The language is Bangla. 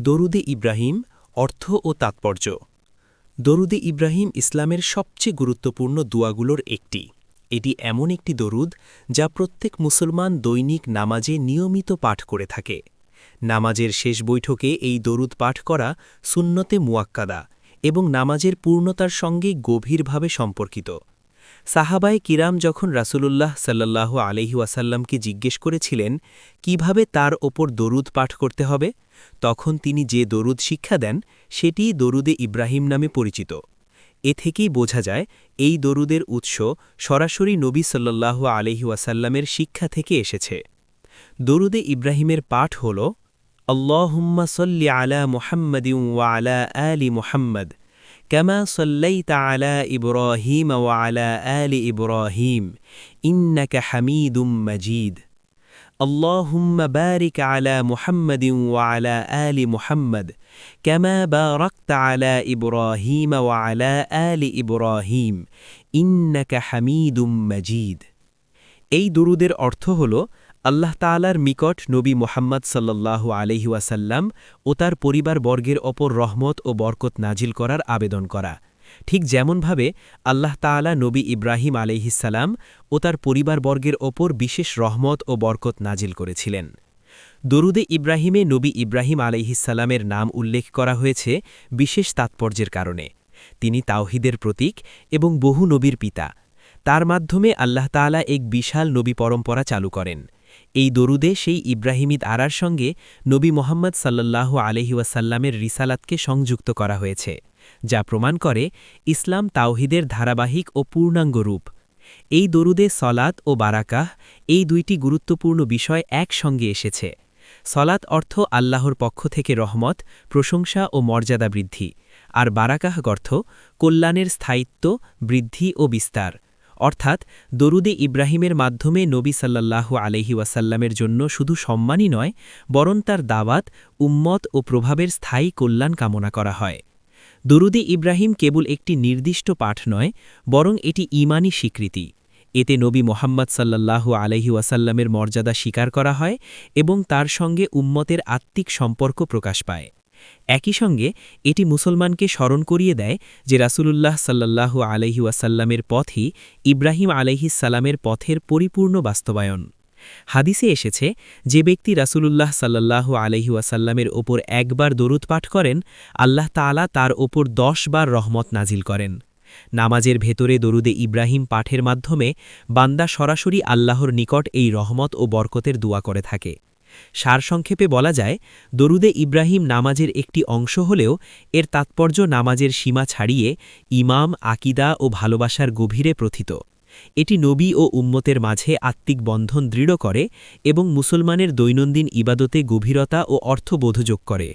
দরুদে ইব্রাহিম অর্থ ও তাৎপর্য। দরুদে ইব্রাহিম ইসলামের সবচেয়ে গুরুত্বপূর্ণ দুয়াগুলোর একটি। এটি এমন একটি দরুদ যা প্রত্যেক মুসলমান দৈনিক নামাজে নিয়মিত পাঠ করে থাকে। নামাজের শেষ বৈঠকে এই দরুদ পাঠ করা সুন্নতে মুয়াক্কাদা এবং নামাজের পূর্ণতার সঙ্গে গভীরভাবে সম্পর্কিত। সাহাবায়ে কিরাম যখন রাসূলুল্লাহ সাল্লাল্লাহু আলাইহি ওয়াসাল্লামকে জিজ্ঞেস করেছিলেন কিভাবে তার ওপর দরুদ পাঠ করতে হবে, তখন তিনি যে দরুদ শিক্ষা দেন সেটিই দরুদে ইব্রাহিম নামে পরিচিত। এ থেকেই বোঝা যায় এই দরুদের উৎস সরাসরি নবী সাল্লাল্লাহু আলাইহি ওয়াসাল্লামের শিক্ষা থেকে এসেছে। দরুদে ইব্রাহিমের পাঠ হল আল্লাহুম্মা সাল্লি আলা মুহাম্মাদিন ওয়া আলা আলি মুহাম্মাদ كما صليت على إبراهيم وعلى آل إبراهيم إنك حميد مجيد اللهم بارك على محمد وعلى آل محمد كما باركت على إبراهيم وعلى آل إبراهيم إنك حميد مجيد এই দরুদের অর্থ হল আল্লাহ তাআলার নিকট নবী মুহাম্মদ সাল্লাল্লাহু আলাইহি ওয়াসাল্লাম ও তার পরিবারবর্গের ওপর রহমত ও বরকত নাজিল করার আবেদন করা, ঠিক যেমনভাবে আল্লাহ তাআলা নবী ইব্রাহিম আলাইহিসসালাম ও তার পরিবারবর্গের ওপর বিশেষ রহমত ও বরকত নাজিল করেছিলেন। দরুদে ইব্রাহিমে নবী ইব্রাহিম আলাইহিসসালামের নাম উল্লেখ করা হয়েছে বিশেষ তাৎপর্যের কারণে। তিনি তাওহীদের প্রতীক এবং বহু নবীর পিতা। তার মাধ্যমে আল্লাহ তাআলা এক বিশাল নবী পরম্পরা চালু করেন। এই দরুদে সেই ইব্রাহিমিদ আরার সঙ্গে নবী মুহাম্মদ সাল্লাল্লাহু আলাইহি ওয়াসাল্লামের রিসালাতকে সংযুক্ত করা হয়েছে, যা প্রমাণ করে ইসলাম তাওহীদের ধারাবাহিক ও পূর্ণাঙ্গ রূপ। এই দরুদে সলাত ও বারাকাহ এই দুইটি গুরুত্বপূর্ণ বিষয় একসঙ্গে এসেছে। সলাত অর্থ আল্লাহর পক্ষ থেকে রহমত, প্রশংসা ও মর্যাদা বৃদ্ধি, আর বারাকাহ অর্থ কল্যাণের স্থায়িত্ব, বৃদ্ধি ও বিস্তার। অর্থাৎ দরুদে ইব্রাহিমের মাধ্যমে নবী সাল্লাল্লাহু আলাইহি ওয়াসাল্লামের জন্য শুধু সম্মানই নয়, বরং তার দাওয়াত, উম্মত ও প্রভাবের স্থায়ী কল্যাণ কামনা করা হয়। দরুদে ইব্রাহিম কেবল একটি নির্দিষ্ট পাঠ নয়, বরং এটি ঈমানী স্বীকৃতি। এতে নবী মুহাম্মদ সাল্লাল্লাহু আলাইহি ওয়াসাল্লামের মর্যাদা স্বীকার করা হয় এবং তার সঙ্গে উম্মতের আত্মিক সম্পর্ক প্রকাশ পায়। একই সঙ্গে এটি মুসলমানকে স্মরণ করিয়ে দেয় যে রাসূলুল্লাহ সাল্লাল্লাহু আলাইহি ওয়াসাল্লামের পথই ইব্রাহিম আলাইহিসসালামের পথের পরিপূর্ণ বাস্তবায়ন। হাদিসে এসেছে, যে ব্যক্তি রাসূলুল্লাহ সাল্লাল্লাহু আলাইহি ওয়াসাল্লামের ওপর একবার দরুদ পাঠ করেন, আল্লাহ তাআলা তার ওপর 10 বার রহমত নাজিল করেন। নামাজের ভেতরে দরুদে ইব্রাহিম পাঠের মাধ্যমে বান্দা সরাসরি আল্লাহর নিকট এই রহমত ও বরকতের দোয়া করে থাকে। সারসংক্ষেপে বলা যায়, দরুদে ইব্রাহিম নামাজের একটি অংশ হলেও এর তাৎপর্য নামাজের সীমা ছাড়িয়ে ইমাম, আকীদা ও ভালোবাসার গভীরে প্রথিত। এটি নবী ও উম্মতের মাঝে আত্মিক বন্ধন দৃঢ় করে এবং মুসলমানের দৈনন্দিন ইবাদতে গভীরতা ও অর্থবোধ যোগ করে।